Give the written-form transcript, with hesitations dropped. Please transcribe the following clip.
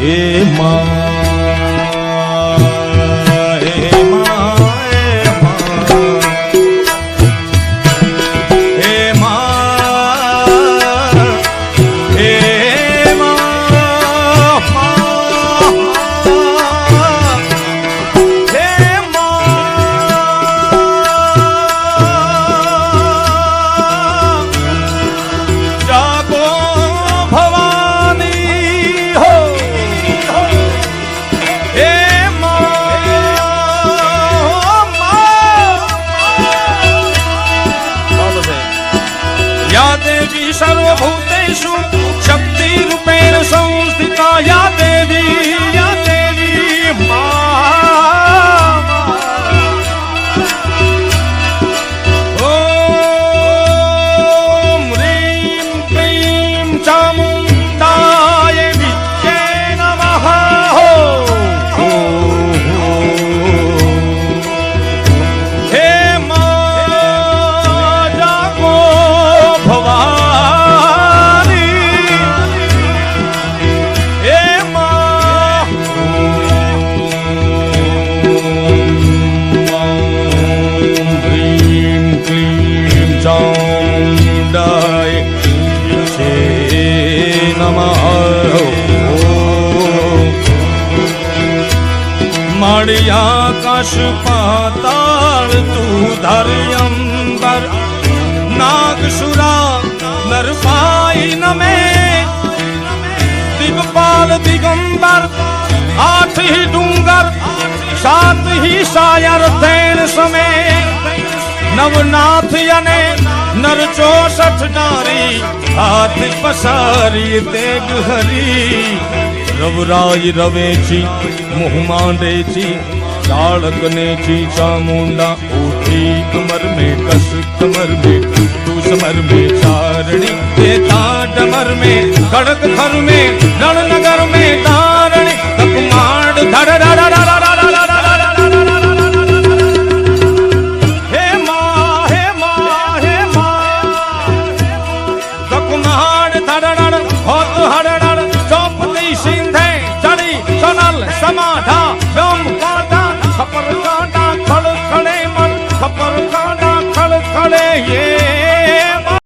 હે માં सर्वभूतेषु शक्ति रूपेण संस्थिता या देवी ओम ह्रीं क्लीं चामुण्डाय विद्ये नमः। हे मां जागो भवानी, चामुण्डाय विद्ये नमः। मणियाकाश पाताल तू धर्यंबर, नागसुरा नरपाई नमे, दिगपाल दिगंबर, आठ ही डूंगर सात ही सायर तेन समय, नवनाथ यने नर 64 नारी, हाथ पसारी तेग हरी। रवराज रवेची मुँह मांडेची, चाड़कनेची चामुंडा उठी कमर में कस, कमर में तू समर में चारणी, देता डमर में खड़क घर में रणनगर में धारणी, तक मांड धड़ धड़